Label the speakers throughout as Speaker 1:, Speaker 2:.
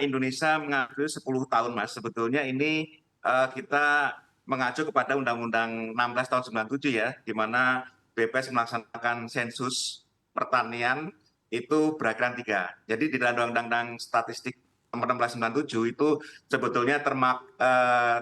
Speaker 1: Indonesia mengambil 10 tahun, Mas. Sebetulnya ini kita mengacu kepada Undang-Undang 16 tahun 97 ya, di mana BPS melaksanakan sensus pertanian itu berakran 3. Jadi di dalam Undang-Undang Statistik nomor 16 97 itu sebetulnya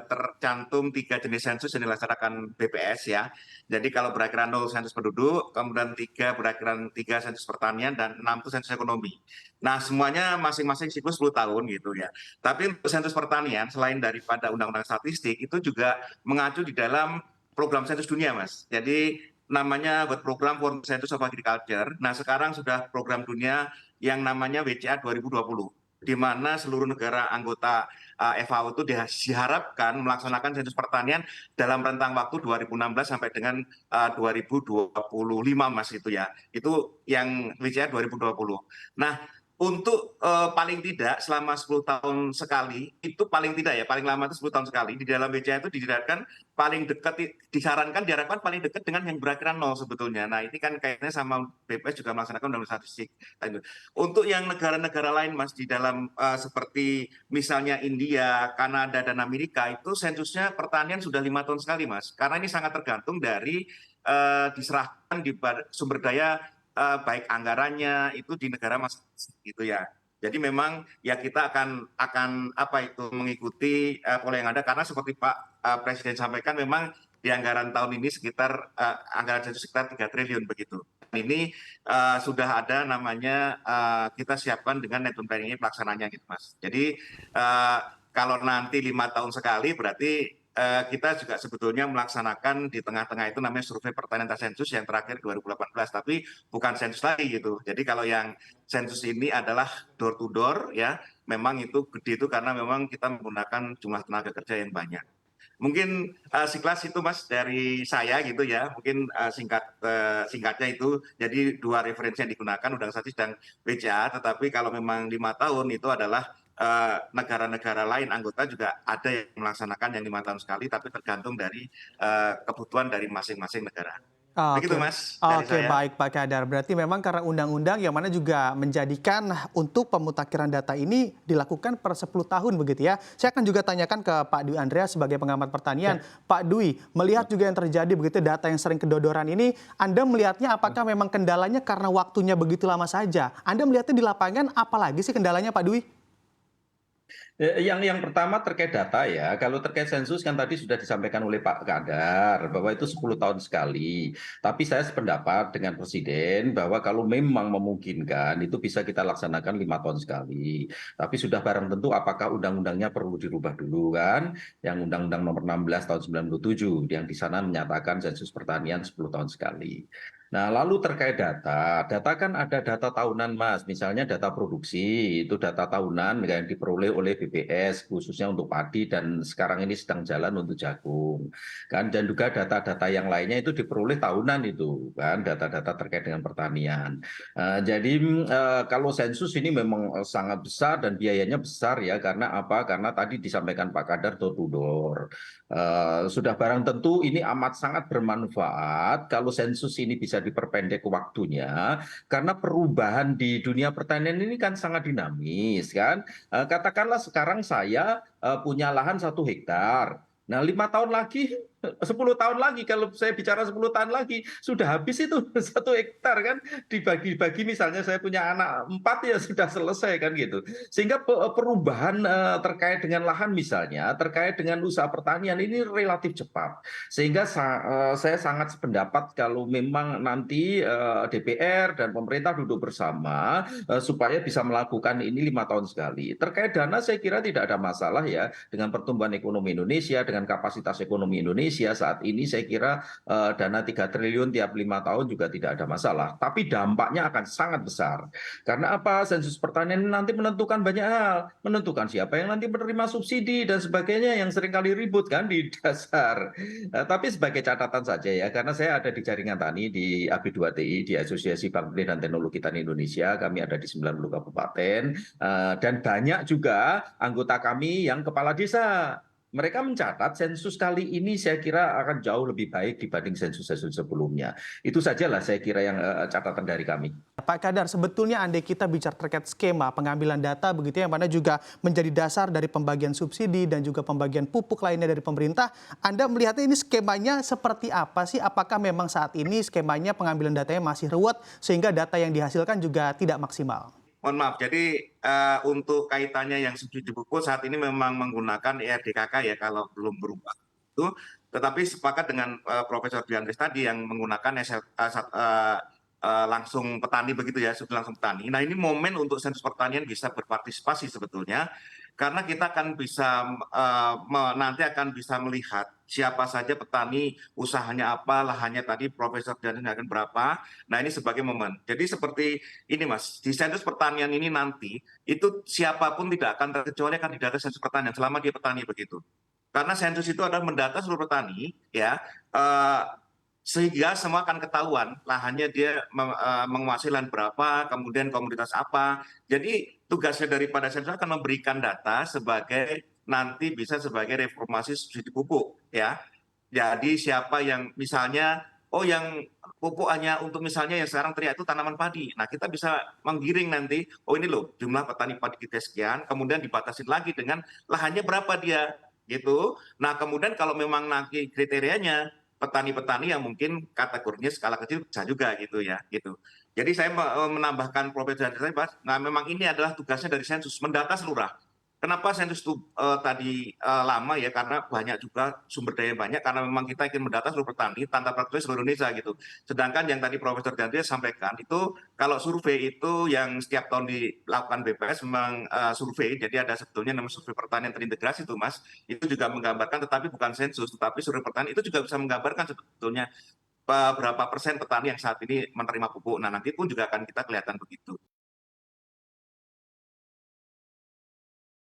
Speaker 1: tercantum 3 jenis sensus yang dilaksanakan BPS ya. Jadi kalau berakran 0 sensus penduduk, kemudian 3 berakran 3 sensus pertanian, dan 6 itu sensus ekonomi. Nah, semuanya masing-masing siklus 10 tahun gitu ya. Tapi untuk sensus pertanian, selain daripada undang-undang statistik, itu juga mengacu di dalam program sensus dunia, Mas. Jadi namanya buat program World Census of Agriculture. Nah, sekarang sudah program dunia yang namanya WCA 2020, di mana seluruh negara anggota FAO itu diharapkan melaksanakan sensus pertanian dalam rentang waktu 2016 sampai dengan 2025, Mas, itu ya. Itu yang WCA 2020. Nah, untuk paling tidak selama 10 tahun sekali, itu paling tidak ya, paling lama itu 10 tahun sekali, di dalam BCA itu diharapkan paling dekat, diharapkan paling dekat dengan yang berakhiran nol sebetulnya. Nah, ini kan kayaknya sama BPS juga melaksanakan dalam statistik. Untuk yang negara-negara lain, Mas, di dalam seperti misalnya India, Kanada, dan Amerika, itu sensusnya pertanian sudah 5 tahun sekali, Mas. Karena ini sangat tergantung dari diserahkan di sumber daya, baik anggarannya itu di negara masing-masing gitu ya. Jadi memang ya kita akan apa itu mengikuti pola yang ada, karena seperti Pak Presiden sampaikan, memang di anggaran tahun ini sekitar anggaran sensus sekitar 3 triliun begitu. Ini sudah ada namanya, kita siapkan dengan net planning ini pelaksananya gitu, Mas. Jadi uh, kalau nanti 5 tahun sekali, berarti kita juga sebetulnya melaksanakan di tengah-tengah itu namanya survei pertanian sensus yang terakhir 2018, tapi bukan sensus lagi gitu. Jadi kalau yang sensus ini adalah door to door ya, memang itu gede itu karena memang kita menggunakan jumlah tenaga kerja yang banyak. Mungkin sekilas itu, Mas, dari saya gitu ya. Mungkin singkatnya itu, jadi 2 referensi yang digunakan Undang Statistik dan BCA, tetapi kalau memang 5 tahun itu adalah negara-negara lain anggota juga ada yang melaksanakan yang 5 tahun sekali, tapi tergantung dari kebutuhan dari masing-masing negara. Begitu,
Speaker 2: Oke,
Speaker 1: Mas, dari
Speaker 2: oke,
Speaker 1: saya.
Speaker 2: baik Pak Kadar. Berarti memang karena undang-undang yang mana juga menjadikan untuk pemutakhiran data ini dilakukan per 10 tahun begitu ya. Saya akan juga tanyakan ke Pak Dwi Andreas sebagai pengamat pertanian.
Speaker 1: Ya.
Speaker 2: Pak Dwi, melihat juga yang terjadi begitu data yang sering kedodoran ini, Anda melihatnya apakah memang kendalanya karena waktunya begitu lama saja? Anda melihatnya di lapangan apalagi sih kendalanya Pak Dwi?
Speaker 3: Yang pertama terkait data ya, kalau terkait sensus kan tadi sudah disampaikan oleh Pak Kadar bahwa itu 10 tahun sekali. Tapi saya sependapat dengan Presiden bahwa kalau memang memungkinkan itu bisa kita laksanakan 5 tahun sekali. Tapi sudah barang tentu apakah undang-undangnya perlu dirubah dulu kan? Yang Undang-Undang nomor 16 tahun 97 yang di sana menyatakan sensus pertanian 10 tahun sekali. Nah, lalu terkait data, data kan ada data tahunan, Mas. Misalnya data produksi, itu data tahunan yang diperoleh oleh BPS, khususnya untuk padi, dan sekarang ini sedang jalan untuk jagung. Kan, dan juga data-data yang lainnya itu diperoleh tahunan itu, kan, data-data terkait dengan pertanian. Jadi, kalau sensus ini memang sangat besar dan biayanya besar ya, karena apa? Karena tadi disampaikan Pak Kadar door to door. Sudah barang tentu ini amat sangat bermanfaat kalau sensus ini bisa diperpendek waktunya karena perubahan di dunia pertanian ini kan sangat dinamis kan. Katakanlah sekarang saya punya lahan 1 hektar. Nah, 5 tahun lagi, 10 tahun lagi, kalau saya bicara 10 tahun lagi, sudah habis itu 1 hektar kan, dibagi-bagi misalnya saya punya anak 4 ya sudah selesai kan gitu. Sehingga perubahan terkait dengan lahan misalnya, terkait dengan usaha pertanian ini relatif cepat. Sehingga saya sangat sependapat kalau memang nanti DPR dan pemerintah duduk bersama supaya bisa melakukan ini 5 tahun sekali. Terkait dana saya kira tidak ada masalah ya dengan pertumbuhan ekonomi Indonesia, dengan kapasitas ekonomi Indonesia saat ini saya kira dana 3 triliun tiap 5 tahun juga tidak ada masalah. Tapi dampaknya akan sangat besar. Karena apa? Sensus pertanian nanti menentukan banyak hal, menentukan siapa yang nanti menerima subsidi dan sebagainya yang seringkali ribut kan di dasar. Tapi sebagai catatan saja ya, karena saya ada di jaringan tani di AB2TI, di Asosiasi Bank Benih dan Teknologi Tani Indonesia, kami ada di 90 kabupaten, dan banyak juga anggota kami yang kepala desa. mereka mencatat sensus kali ini saya kira akan jauh lebih baik dibanding sensus-sensus sebelumnya. Itu sajalah saya kira yang catatan dari kami.
Speaker 2: Pak Kadar, sebetulnya andai kita bicara terkait skema pengambilan data begitu yang mana juga menjadi dasar dari pembagian subsidi dan juga pembagian pupuk lainnya dari pemerintah, Anda melihatnya ini skemanya seperti apa sih? Apakah memang saat ini skemanya pengambilan datanya masih ruwet sehingga data yang dihasilkan juga tidak maksimal?
Speaker 1: Mohon maaf, jadi untuk kaitannya yang subsidi pupuk saat ini memang menggunakan ERDKK ya kalau belum berubah itu, tetapi sepakat dengan Profesor Diandres tadi yang menggunakan langsung petani begitu ya, subsidi langsung petani. Nah ini momen untuk sensus pertanian bisa berpartisipasi sebetulnya, karena kita akan bisa nanti akan bisa melihat siapa saja petani, usahanya apa, lahannya tadi Profesor Diandres akan berapa. Nah ini sebagai momen. Jadi seperti ini Mas, di sensus pertanian ini nanti itu siapapun tidak akan terkecuali akan didata sensus pertanian selama dia petani begitu. Karena sensus itu adalah mendata seluruh petani ya, sehingga semua akan ketahuan lahannya dia menguasai lahan berapa, kemudian komoditas apa. Jadi tugasnya daripada sensus akan memberikan data sebagai nanti bisa sebagai reformasi subsidi pupuk ya. Jadi siapa yang misalnya, oh yang pupuk hanya untuk misalnya yang sekarang teriak itu tanaman padi. Nah kita bisa menggiring nanti, oh ini loh jumlah petani padi kita sekian, kemudian dibatasin lagi dengan lahannya berapa dia gitu. Nah kemudian kalau memang nanti kriterianya petani-petani yang mungkin kategorinya skala kecil bisa juga gitu ya gitu. Jadi saya menambahkan Profesor Andreas tadi, nah memang ini adalah tugasnya dari sensus mendata seluruh. Kenapa sensus itu tadi lama ya, karena banyak juga sumber daya banyak, karena memang kita ingin mendata seluruh petani tanpa praktis seluruh Indonesia gitu. Sedangkan yang tadi Profesor Diandres sampaikan itu kalau survei itu yang setiap tahun dilakukan BPS memang survei, jadi ada sebetulnya namanya survei pertanian terintegrasi itu Mas, itu juga menggambarkan tetapi bukan sensus, tetapi survei pertanian itu juga bisa menggambarkan sebetulnya berapa persen petani yang saat ini menerima pupuk. Nah nanti pun juga akan kita kelihatan begitu.